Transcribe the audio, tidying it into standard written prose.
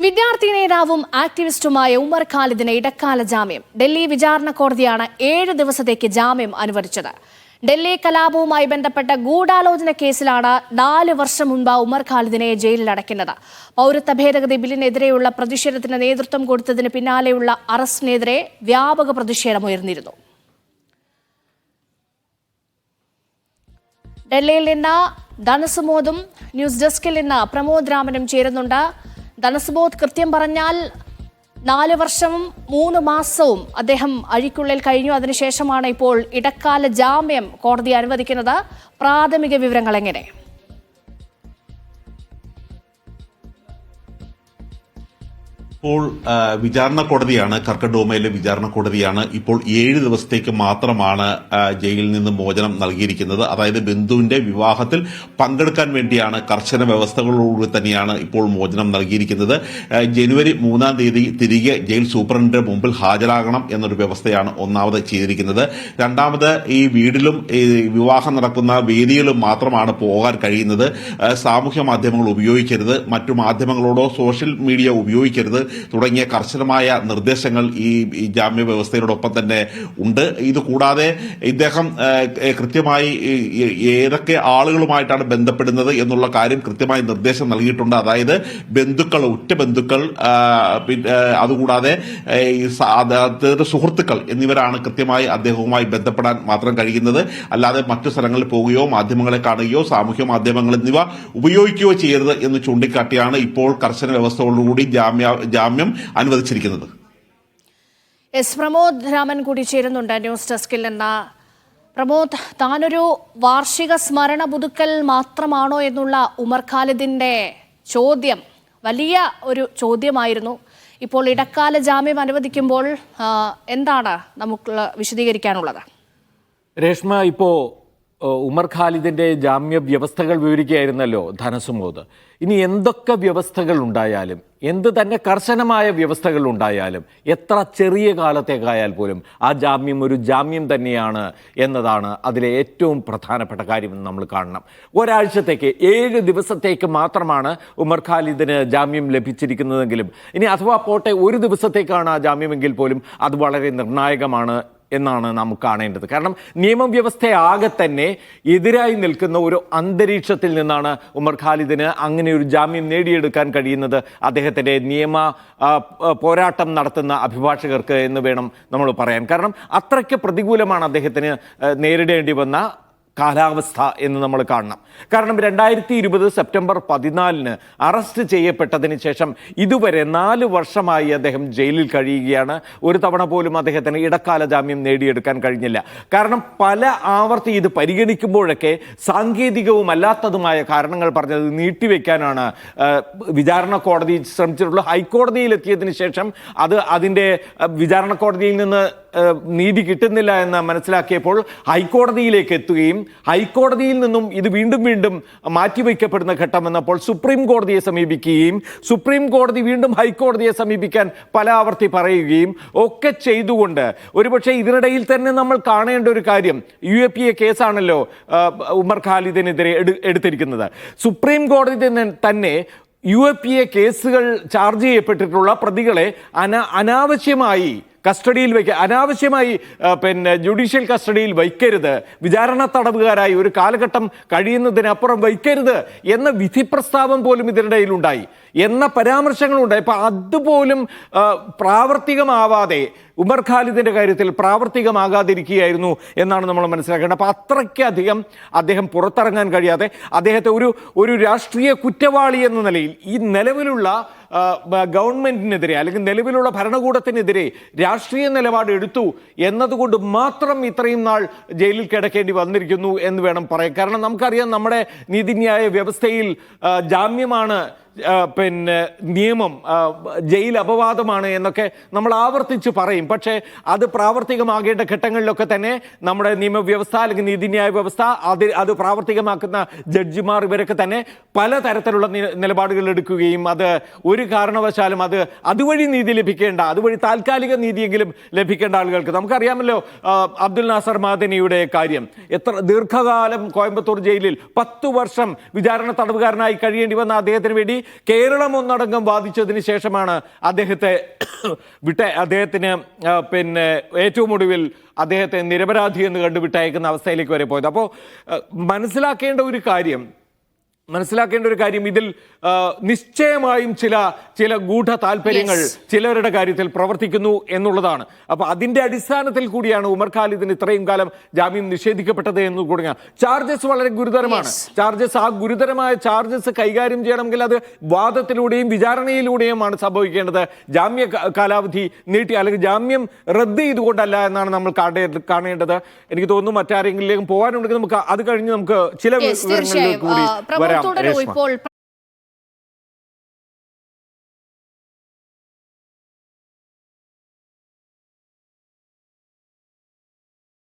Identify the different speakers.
Speaker 1: വിദ്യാർത്ഥി നേതാവും ആക്ടിവിസ്റ്റുമായ ഉമർ ഖാലിദിന് ഇടക്കാല ജാമ്യം. ഡൽഹി വിചാരണ കോടതിയാണ് 7 ദിവസത്തേക്ക് ജാമ്യം അനുവദിച്ചത്. ഡൽഹി കലാപവുമായി ബന്ധപ്പെട്ട ഗൂഢാലോചന കേസിലാണ് 4 വർഷം മുൻപ് ഉമർ ഖാലിദിനെ ജയിലിൽ അടയ്ക്കുന്നത്. പൗരത്വ ഭേദഗതി ബില്ലിനെതിരെയുള്ള പ്രതിഷേധത്തിന് നേതൃത്വം കൊടുത്തതിന് പിന്നാലെയുള്ള അറസ്റ്റിനെതിരെ വ്യാപക പ്രതിഷേധമുയർന്നിരുന്നു. ഡൽഹിയിൽ നിന്ന് ധനസുമോദും ന്യൂസ് ഡെസ്കിൽ നിന്ന് പ്രമോദ് രാമനും ചേരുന്നുണ്ട്. ധനസുബോധ്, കൃത്യം പറഞ്ഞാൽ 4 വർഷവും 3 മാസവും അദ്ദേഹം അഴിക്കുള്ളിൽ കഴിഞ്ഞു. അതിനുശേഷമാണ് ഇപ്പോൾ ഇടക്കാല ജാമ്യം കോടതി അനുവദിക്കുന്നത്. പ്രാഥമിക വിവരങ്ങൾ എങ്ങനെ?
Speaker 2: ഇപ്പോൾ വിചാരണ കോടതിയാണ്, കർക്കഡോമയിലെ വിചാരണ കോടതിയാണ് ഇപ്പോൾ 7 ദിവസത്തേക്ക് മാത്രമാണ് ജയിലിൽ നിന്ന് മോചനം നൽകിയിരിക്കുന്നത്. അതായത് ബന്ധുവിന്റെ വിവാഹത്തിൽ പങ്കെടുക്കാൻ വേണ്ടിയാണ് കർശന വ്യവസ്ഥകളോടുകൂടി തന്നെയാണ് ഇപ്പോൾ മോചനം നൽകിയിരിക്കുന്നത്. ജനുവരി 3-ാം തീയതി തിരികെ ജയിൽ സൂപ്രണ്ടിന്റെ മുമ്പിൽ ഹാജരാകണം എന്നൊരു വ്യവസ്ഥയാണ് ഒന്നാമത് ചെയ്തിരിക്കുന്നത്. രണ്ടാമത് ഈ വീടിലും വിവാഹം നടക്കുന്ന വേദിയിലും മാത്രമാണ് പോകാൻ കഴിയുന്നത്. സാമൂഹ്യ മാധ്യമങ്ങൾ ഉപയോഗിക്കരുത്, മറ്റു മാധ്യമങ്ങളോടോ സോഷ്യൽ മീഡിയ ഉപയോഗിക്കരുത് തുടങ്ങിയ കർശനമായ നിർദ്ദേശങ്ങൾ ഈ ജാമ്യ വ്യവസ്ഥയോടൊപ്പം തന്നെ ഉണ്ട്. ഇത് കൂടാതെ ഇദ്ദേഹം കൃത്യമായി ഏതൊക്കെ ആളുകളുമായിട്ടാണ് ബന്ധപ്പെടുന്നത് എന്നുള്ള കാര്യം കൃത്യമായി നിർദ്ദേശം നൽകിയിട്ടുണ്ട്. അതായത് ബന്ധുക്കൾ, ഉറ്റ ബന്ധുക്കൾ, അതുകൂടാതെ സുഹൃത്തുക്കൾ എന്നിവരാണ് കൃത്യമായി അദ്ദേഹവുമായി ബന്ധപ്പെടാൻ മാത്രം കഴിയുന്നത്. അല്ലാതെ മറ്റു സ്ഥലങ്ങളിൽ പോവുകയോ മാധ്യമങ്ങളെ കാണുകയോ സാമൂഹ്യ മാധ്യമങ്ങൾ എന്നിവ ഉപയോഗിക്കുകയോ ചെയ്യരുത് എന്ന് ചൂണ്ടിക്കാട്ടിയാണ് ഇപ്പോൾ കർശന വ്യവസ്ഥകളോടുകൂടി ജാമ്യം അനുവദിച്ചിരിക്കുന്നത്.
Speaker 1: പ്രമോദ് രാമൻ കൂടി ചേരുന്നുണ്ട് ന്യൂസ് ഡെസ്കിൽ നിന്ന്. പ്രമോദ്, താനൊരു വാർഷിക സ്മരണ പുതുക്കൽ മാത്രമാണോ എന്നുള്ള ഉമർ ഖാലിദിന്റെ ചോദ്യം വലിയ ഒരു ചോദ്യമായിരുന്നു. ഇപ്പോൾ ഇടക്കാല ജാമ്യം അനുവദിക്കുമ്പോൾ എന്താണ് നമുക്ക് വിശദീകരിക്കാനുള്ളത്?
Speaker 3: രേഷ്മ, ഇപ്പോൾ ഉമർ ഖാലിദിന്റെ ജാമ്യ വ്യവസ്ഥകൾ വിവരിക്കുകയായിരുന്നല്ലോ ധനസുമോദ്. ഇനി എന്തൊക്കെ വ്യവസ്ഥകൾ ഉണ്ടായാലും, എന്ത് തന്നെ കർശനമായ വ്യവസ്ഥകൾ ഉണ്ടായാലും, എത്ര ചെറിയ കാലത്തേക്കായാൽ പോലും ആ ജാമ്യം ഒരു ജാമ്യം തന്നെയാണ് എന്നതാണ് അതിലെ ഏറ്റവും പ്രധാനപ്പെട്ട കാര്യമെന്ന് നമ്മൾ കാണണം. ഒരാഴ്ചത്തേക്ക് 7 ദിവസത്തേക്ക് മാത്രമാണ് ഉമർ ഖാലിദിന് ജാമ്യം ലഭിച്ചിരിക്കുന്നതെങ്കിലും ഇനി അഥവാ പോട്ടെ 1 ദിവസത്തേക്കാണ് ആ ജാമ്യമെങ്കിൽ പോലും അത് വളരെ നിർണായകമാണ് എന്നാണ് നാം കാണേണ്ടത്. കാരണം നിയമവ്യവസ്ഥയാകെ തന്നെ എതിരായി നിൽക്കുന്ന ഒരു അന്തരീക്ഷത്തിൽ നിന്നാണ് ഉമർ ഖാലിദിന് അങ്ങനെ ഒരു ജാമ്യം നേടിയെടുക്കാൻ കഴിയുന്നത് അദ്ദേഹത്തിൻ്റെ നിയമ പോരാട്ടം നടത്തുന്ന അഭിഭാഷകർക്ക് എന്ന് വേണം നമ്മൾ പറയാൻ. കാരണം അത്രയ്ക്ക് പ്രതികൂലമാണ് അദ്ദേഹത്തിന് നേരിടേണ്ടി വന്ന കാലാവസ്ഥ എന്ന് നമ്മൾ കാണണം. കാരണം 2020 സെപ്റ്റംബർ 14 അറസ്റ്റ് ചെയ്യപ്പെട്ടതിന് ശേഷം ഇതുവരെ 4 വർഷമായി അദ്ദേഹം ജയിലിൽ കഴിയുകയാണ്. ഒരു തവണ പോലും അദ്ദേഹത്തിന് ഇടക്കാല ജാമ്യം നേടിയെടുക്കാൻ കഴിഞ്ഞില്ല. കാരണം പല ആവർത്തി ഇത് പരിഗണിക്കുമ്പോഴൊക്കെ സാങ്കേതികവും അല്ലാത്തതുമായ കാരണങ്ങൾ പറഞ്ഞത് നീട്ടിവെക്കാനാണ് വിചാരണ കോടതി ശ്രമിച്ചിട്ടുള്ളത്. ഹൈക്കോടതിയിലെത്തിയതിനു ശേഷം അതിൻ്റെ വിചാരണ കോടതിയിൽ നിന്ന് നീതി കിട്ടുന്നില്ല എന്ന് മനസ്സിലാക്കിയപ്പോൾ ഹൈക്കോടതിയിലേക്ക് എത്തുകയും ഹൈക്കോടതിയിൽ നിന്നും ഇത് വീണ്ടും മാറ്റിവെക്കപ്പെടുന്ന ഘട്ടം വന്നപ്പോൾ സുപ്രീം കോടതിയെ സമീപിക്കുകയും സുപ്രീം കോടതി വീണ്ടും ഹൈക്കോടതിയെ സമീപിക്കാൻ പല ആവർത്തി പറയുകയും ഒക്കെ ചെയ്തുകൊണ്ട് ഒരുപക്ഷെ ഇതിനിടയിൽ തന്നെ നമ്മൾ കാണേണ്ട ഒരു കാര്യം, UAPA കേസാണല്ലോ ഉമർ ഖാലിദിനെതിരെ എടുത്തിരിക്കുന്നത്. സുപ്രീം കോടതി തന്നെ UAPA കേസുകൾ ചാർജ് ചെയ്യപ്പെട്ടിട്ടുള്ള പ്രതികളെ അനാവശ്യമായി കസ്റ്റഡിയിൽ അനാവശ്യമായി ജുഡീഷ്യൽ കസ്റ്റഡിയിൽ വയ്ക്കരുത്, വിചാരണ തടവുകാരായി ഒരു കാലഘട്ടം കഴിയുന്നതിനപ്പുറം വയ്ക്കരുത് എന്ന വിധി പ്രസ്താവം പോലും ഇതിനിടയിലുണ്ടായി എന്ന പരാമർശങ്ങളുണ്ടായി. അപ്പം അതുപോലും പ്രാവർത്തികമാവാതെ ഉമർ ഖാലിദിന്റെ കാര്യത്തിൽ പ്രാവർത്തികമാകാതിരിക്കുകയായിരുന്നു എന്നാണ് നമ്മൾ മനസ്സിലാക്കേണ്ടത്. അപ്പോൾ അത്രയ്ക്കധികം അദ്ദേഹം പുറത്തിറങ്ങാൻ കഴിയാതെ അദ്ദേഹത്തെ ഒരു രാഷ്ട്രീയ കുറ്റവാളി എന്ന നിലയിൽ ഈ നിലവിലുള്ള ഗവൺമെന്റിനെതിരെ അല്ലെങ്കിൽ നിലവിലുള്ള ഭരണകൂടത്തിനെതിരെ രാഷ്ട്രീയ നിലപാട് എടുത്തു എന്നതുകൊണ്ട് മാത്രം ഇത്രയും നാൾ ജയിലിൽ കിടക്കേണ്ടി വന്നിരിക്കുന്നു എന്ന് വേണം പറയാൻ. കാരണം നമുക്കറിയാം നമ്മുടെ നീതിന്യായ വ്യവസ്ഥയിൽ ജാമ്യമാണ് നിയമം, ജയിൽ അപവാദമാണ് എന്നൊക്കെ നമ്മൾ ആവർത്തിച്ച് പറയും. പക്ഷേ അത് പ്രാവർത്തികമാകേണ്ട ഘട്ടങ്ങളിലൊക്കെ തന്നെ നമ്മുടെ നിയമവ്യവസ്ഥ അല്ലെങ്കിൽ നീതിന്യായ വ്യവസ്ഥ അത് പ്രാവർത്തികമാക്കുന്ന ജഡ്ജിമാർ ഇവരൊക്കെ തന്നെ പലതരത്തിലുള്ള നിലപാടുകൾ എടുക്കുകയും അത് ഒരു കാരണവശാലും അതുവഴി നീതി ലഭിക്കേണ്ട, അതുവഴി താൽക്കാലിക നീതിയെങ്കിലും ലഭിക്കേണ്ട ആളുകൾക്ക് നമുക്കറിയാമല്ലോ. അബ്ദുൽ നാസർ മാദനിയുടെ കാര്യം, എത്ര ദീർഘകാലം കോയമ്പത്തൂർ ജയിലിൽ 10 വർഷം വിചാരണ തടവുകാരനായി കഴിയേണ്ടി വന്ന അദ്ദേഹത്തിന് വേണ്ടി കേരളം ഒന്നടങ്കം വാദിച്ചതിന് ശേഷമാണ് അദ്ദേഹത്തെ അദ്ദേഹത്തിന് പിന്നെ ഏറ്റവും ഒടുവിൽ അദ്ദേഹത്തെ നിരപരാധി എന്ന് കണ്ടു വിട്ടയക്കുന്ന അവസ്ഥയിലേക്ക് വരെ പോയത്. അപ്പോൾ മനസ്സിലാക്കേണ്ട ഒരു കാര്യം ഇതിൽ നിശ്ചയമായും ചില ഗൂഢ താല്പര്യങ്ങൾ ചിലരുടെ കാര്യത്തിൽ പ്രവർത്തിക്കുന്നു എന്നുള്ളതാണ്. അപ്പൊ അതിന്റെ അടിസ്ഥാനത്തിൽ കൂടിയാണ് ഉമർ ഖാലിദിന് ഇത്രയും കാലം ജാമ്യം നിഷേധിക്കപ്പെട്ടത് എന്ന് കൂടിയാണ്. ചാർജസ് വളരെ ഗുരുതരമാണ്. ആ ഗുരുതരമായ ചാർജസ് കൈകാര്യം ചെയ്യണമെങ്കിൽ അത് വാദത്തിലൂടെയും വിചാരണയിലൂടെയുമാണ് സംഭവിക്കേണ്ടത്. ജാമ്യ കാലാവധി നീട്ടി അല്ലെങ്കിൽ ജാമ്യം റദ്ദ് ചെയ്തുകൊണ്ടല്ല എന്നാണ് നമ്മൾ കാണേണ്ടത്. എനിക്ക് തോന്നുന്നു മറ്റാരെങ്കിലും പോകാനുണ്ടെങ്കിൽ നമുക്ക് അത് കഴിഞ്ഞ് നമുക്ക് ചില വിവരങ്ങളിലേക്ക് കൂടി വരാം.
Speaker 1: ഇപ്പോൾ